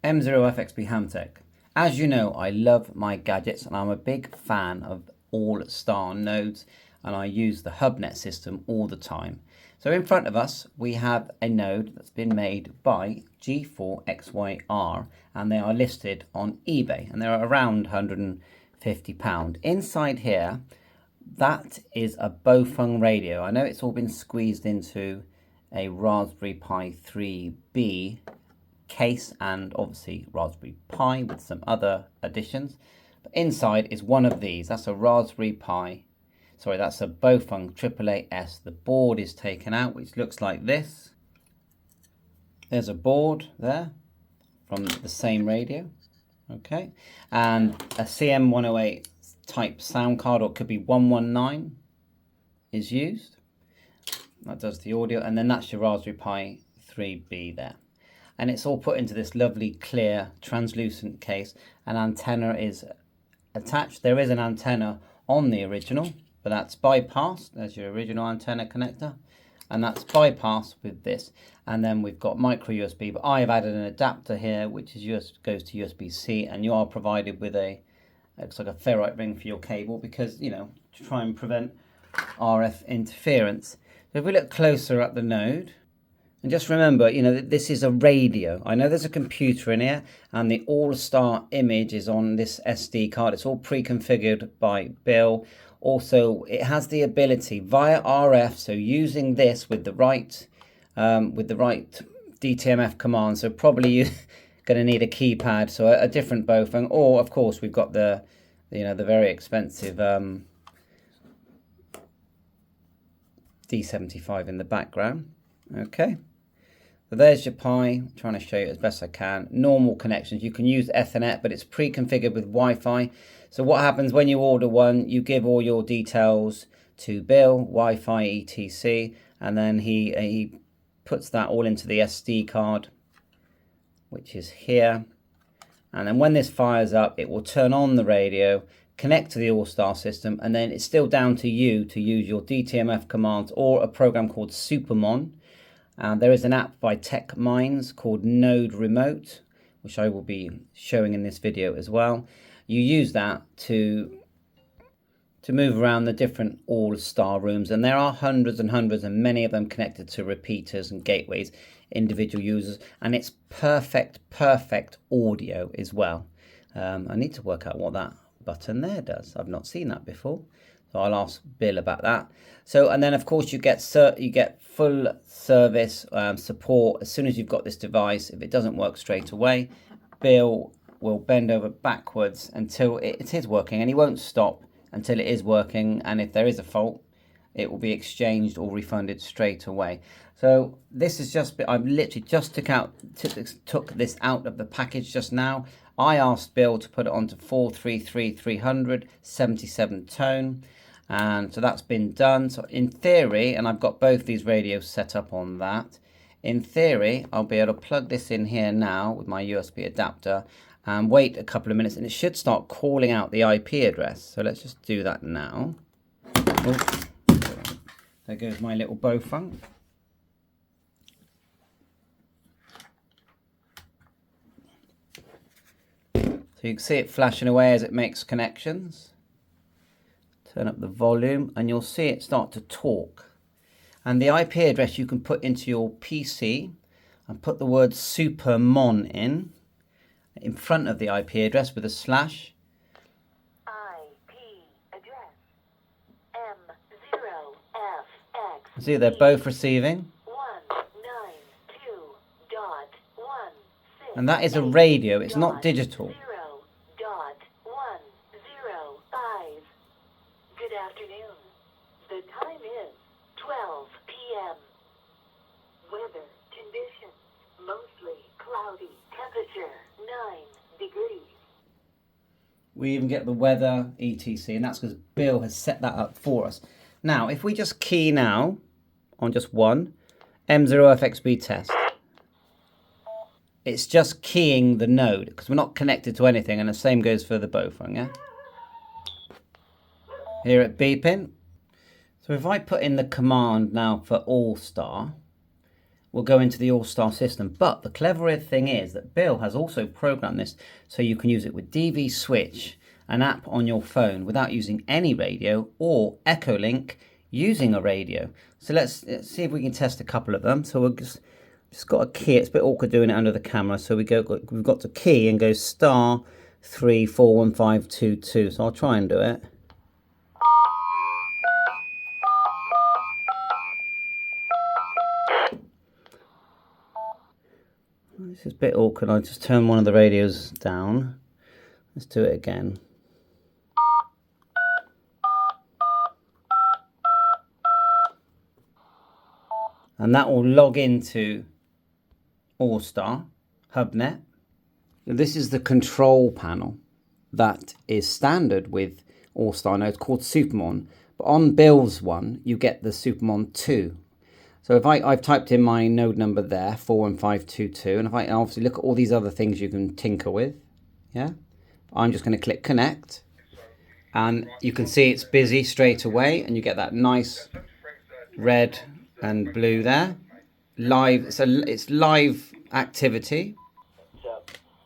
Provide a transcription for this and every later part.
M0FXB Hamtech. As you know, I love my gadgets and I'm a big fan of Allstar nodes, and I use the HUBNET system all the time. So in front of us we have a node that's been made by G4XYR, and they are listed on eBay and they're around £150. Inside here, that is a Bofeng radio. I know it's all been squeezed into a Raspberry Pi 3B case and obviously Raspberry Pi with some other additions. But inside is one of these. That's a Raspberry Pi. Sorry, that's a Bofeng AAA-S. The board is taken out, which looks like this. There's a board there from the same radio. Okay. And a CM108 type sound card, or it could be 119, is used. That does the audio. And then that's your Raspberry Pi 3B there. And it's all put into this lovely clear translucent case. An antenna is attached. There is an antenna on the original, but that's bypassed. There's your original antenna connector, and that's bypassed with this. And then we've got micro USB, but I have added an adapter here, which is goes to USB-C, and you are provided with looks like a ferrite ring for your cable, because, you know, to try and prevent RF interference. So if we look closer at the node, and just remember, you know, this is a radio. I know there's a computer in here, and the Allstar image is on this SD card. It's all pre-configured by Bill. Also, it has the ability via RF, so using this with the right DTMF command. So probably you're going to need a keypad, so a different Bofeng, or of course we've got the the very expensive D75 in the background. Okay. So there's your Pi. I'm trying to show you as best I can. Normal connections. You can use Ethernet, but it's pre-configured with Wi-Fi. So what happens when you order one, you give all your details to Bill, Wi-Fi, etc. And then he puts that all into the SD card, which is here. And then when this fires up, it will turn on the radio, connect to the Allstar system, and then it's still down to you to use your DTMF commands or a program called Supermon. There is an app by Tech Minds called Node Remote, which I will be showing in this video as well. You use that to move around the different Allstar rooms, and there are hundreds and hundreds, and many of them connected to repeaters and gateways, individual users, and it's perfect audio as well. I need to work out what that button there does. I've not seen that before. So I'll ask Bill about that. So, and then of course you get full service support as soon as you've got this device. If it doesn't work straight away, Bill will bend over backwards until it is working, and he won't stop until it is working. And if there is a fault, it will be exchanged or refunded straight away. So this is I've literally just took this out of the package just now. I asked Bill to put it onto 433-300 77 tone. And so that's been done. So in theory, and I've got both these radios set up on that, in theory, I'll be able to plug this in here now with my USB adapter and wait a couple of minutes, and it should start calling out the IP address. So let's just do that now. Oh, there goes my little Bofeng. So you can see it flashing away as it makes connections. Turn up the volume and you'll see it start to talk. And the IP address you can put into your PC and put the word Supermon in front of the IP address with a slash. IP address M0FX. See, they're both receiving. 192.16. And that is a radio, it's not digital. Good afternoon. The time is 12 p.m. Weather conditions, mostly cloudy. Temperature 9 degrees. We even get the weather, etc. And that's because Bill has set that up for us. Now, if we just key now on just one, M0FXB test. It's just keying the node because we're not connected to anything, and the same goes for the Bofeng, yeah? Hear it beeping. So if I put in the command now for Allstar, will go into the Allstar system. But the clever thing is that Bill has also programmed this so you can use it with DVSwitch, an app on your phone, without using any radio, or Echolink using a radio. So let's see if we can test a couple of them. So we've just got a key. It's a bit awkward doing it under the camera. So we've got to key and go star 341522. So I'll try and do it. This is a bit awkward. I just turn one of the radios down. Let's do it again. And that will log into Allstar HUBNET. This is the control panel that is standard with Allstar nodes called Supermon. But on Bill's one, you get the Supermon 2. So if I've typed in my node number there, 41522, and if I obviously look at all these other things you can tinker with, yeah, I'm just going to click connect, and you can see it's busy straight away, and you get that nice red and blue there, live. So it's live activity.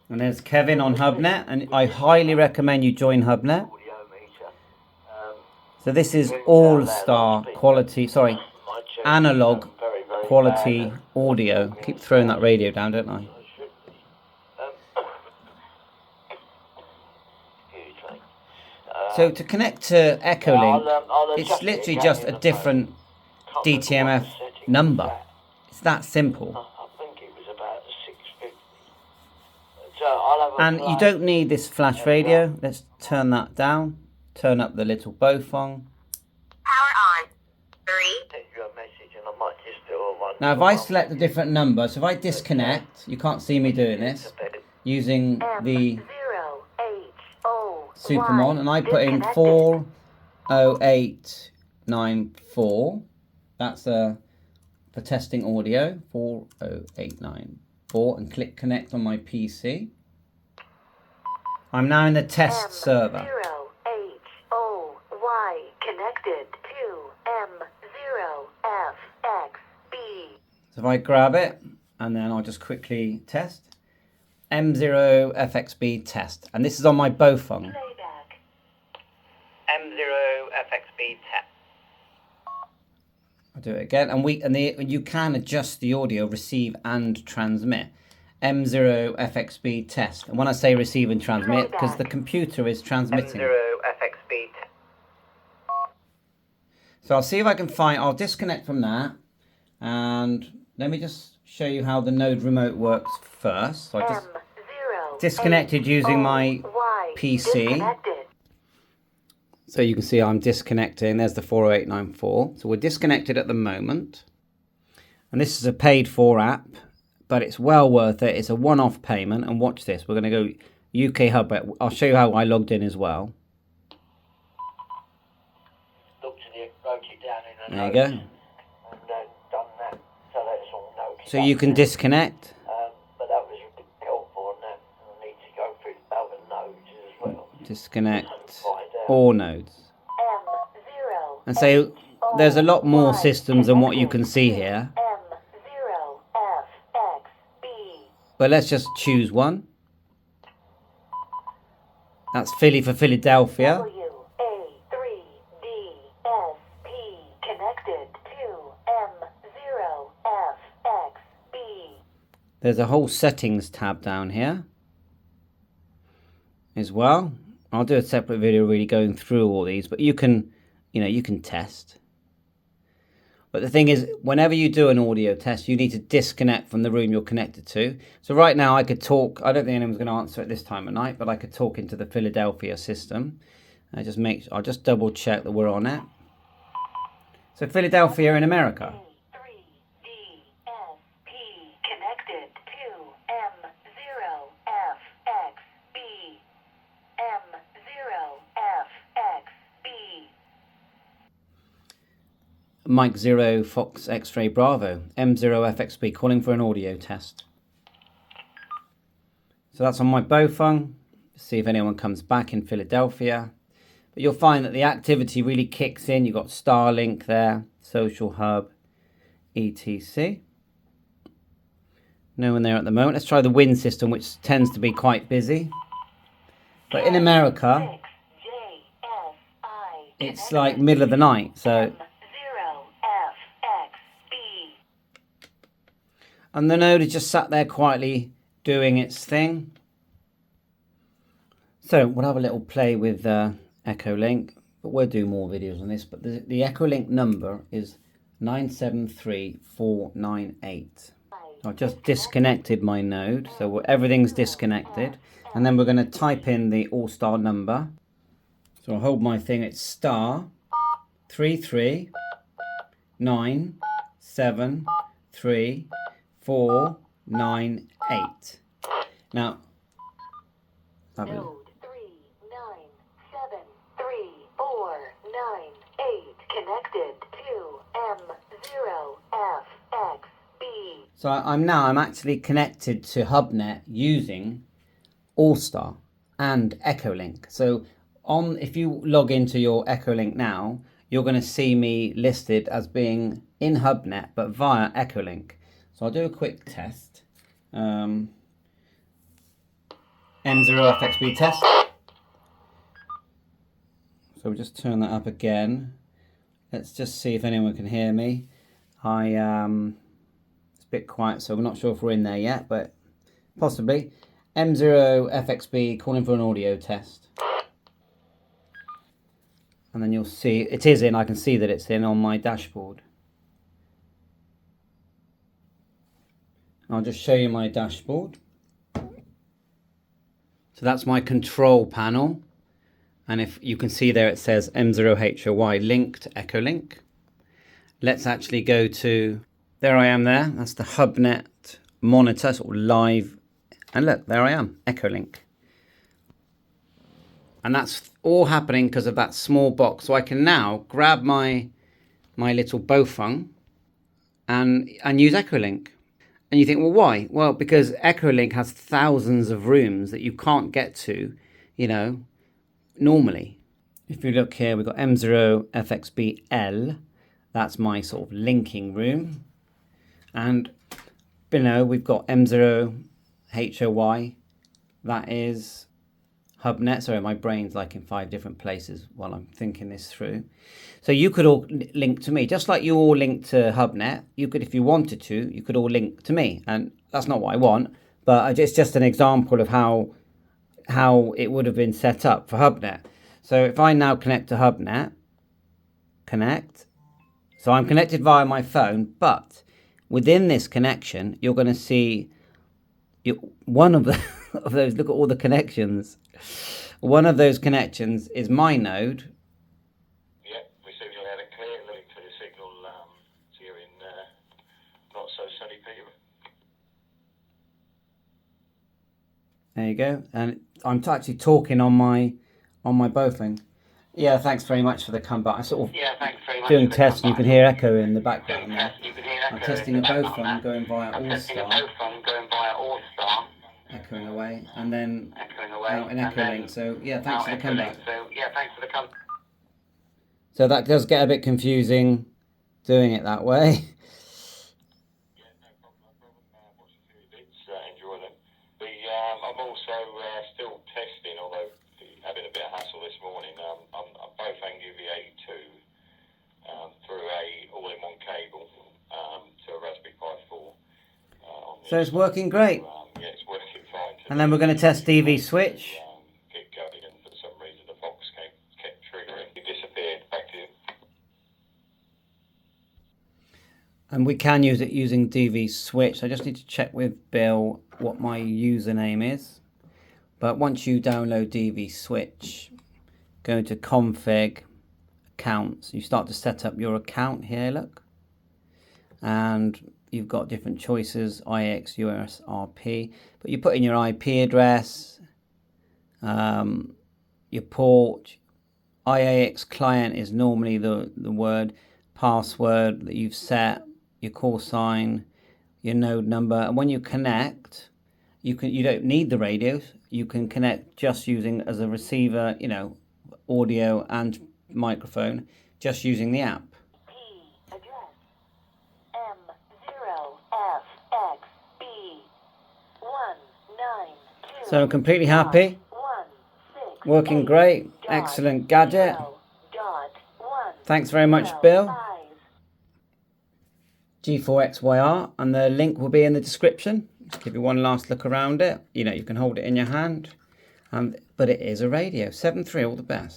And there's Kevin on HUBNET, and I highly recommend you join HUBNET. So this is Allstar quality, sorry, Analogue quality audio. Keep throwing that radio down, don't I? So to connect to Echolink, it's literally just a different DTMF number. It's that simple. And you don't need this flash radio. Let's turn that down. Turn up the little bofong. Power on. 3. Now if I select a different number, so if I disconnect, you can't see me doing this, using the Supermon, and I put in 40894, that's for testing audio, 40894, and click connect on my PC. I'm now in the test server. M0HOY connected to M0FXB. So if I grab it, and then I'll just quickly test. M0FXB test. And this is on my bofong. Playback. M0FXB test. I'll do it again. And you can adjust the audio, receive and transmit. M0FXB test. And when I say receive and transmit, because the computer is transmitting. M0FXB test. So I'll see if I can find, I'll disconnect from that. And let me just show you how the node remote works first. So I just disconnected using my PC. So you can see I'm disconnecting. There's the 40894. So we're disconnected at the moment. And this is a paid for app, but it's well worth it. It's a one-off payment. And watch this. We're going to go UK Hub. I'll show you how I logged in as well. There you go. So you can disconnect. But that was helpful, and I need to go through other nodes as well. Disconnect all nodes. And so there's a lot more systems than what you can see here. But let's just choose one. That's Philly for Philadelphia. There's a whole settings tab down here as well. I'll do a separate video really going through all these, but you can test. But the thing is, whenever you do an audio test, you need to disconnect from the room you're connected to. So right now I could talk, I don't think anyone's going to answer at this time of night, but I could talk into the Philadelphia system. I'll just double check that we're on it. So Philadelphia in America. Mike 0 Fox X-Ray Bravo, M0FXB, calling for an audio test. So that's on my bofong. See if anyone comes back in Philadelphia. But you'll find that the activity really kicks in. You've got Starlink there, Social Hub, etc. No one there at the moment. Let's try the wind system, which tends to be quite busy. But in America, it's like middle of the night, so. And the node is just sat there quietly doing its thing. So we'll have a little play with Echolink, but we'll do more videos on this. But the Echolink number is 973498. I've just disconnected my node, so everything's disconnected. And then we're going to type in the Allstar number. So I'll hold my thing, it's star 3397348. Now, Node 3973498 connected to M0FXB. so I'm actually connected to HUBNET using Allstar and Echolink. So if you log into your Echolink now, you're going to see me listed as being in HUBNET but via Echolink. So I'll do a quick test. M0FXB test. So we'll just turn that up again. Let's just see if anyone can hear me. It's a bit quiet, so we're not sure if we're in there yet, but possibly. M0FXB calling for an audio test. And then you'll see it is in. I can see that it's in on my dashboard. I'll just show you my dashboard. So that's my control panel. And if you can see there, it says M0HOY linked Echolink. Let's actually go to, there I am there. That's the HUBNET monitor, sort of live. And look, there I am, Echolink. And that's all happening because of that small box. So I can now grab my little Bofung and use Echolink. And you think, well, why? Well, because Echolink has thousands of rooms that you can't get to, you know, normally. If you look here, we've got M0FXBL. That's my sort of linking room. And below, we've got M0HOY. That is HUBNET. Sorry, my brain's like in 5 different places while I'm thinking this through. So you could all link to me, just like you all link to HUBNET. You could, if you wanted to, you could all link to me, and that's not what I want. But it's just an example of how it would have been set up for HUBNET. So if I now connect to HUBNET, connect. So I'm connected via my phone, but within this connection, you're going to see one of those. Look at all the connections. One of those connections is my node. Yeah, we see you had a clear link to the signal here in not so sunny Peterborough. There you go. And I'm actually talking on my Bofung. Yeah, thanks very much for the comeback. I sort of doing tests and you can hear echo in the background there. I'm testing a Bofung going via Allstar. Echoing away, and then out in Echolink. So yeah, thanks for the comeback. So that does get a bit confusing doing it that way. Yeah, no problem. Watch a few bits, enjoy them. I'm also still testing, although having a bit of hassle this morning. I'm both UVA2 through a all-in-one cable to a Raspberry Pi 4. So it's working great. Yeah, it's working fine. And then we're going to test DVSwitch. Get going, and for some reason the box kept triggering. It disappeared. Back to you. And we can use it using DVSwitch. I just need to check with Bill what my username is. But once you download DVSwitch, go to config, accounts. You start to set up your account here, look. And you've got different choices, IX, US, RP. But you put in your IP address, your port. IAX client is normally the word, password that you've set, your call sign, your node number. And when you connect, you don't need the radios. You can connect just using as a receiver, you know, audio and microphone, just using the app. Address M0FXB So I'm completely happy. Working great. Excellent gadget. Thanks very much, Bill. G4XYR, and the link will be in the description. Just give you one last look around it. You know, you can hold it in your hand. But it is a radio. 7.3, all the best.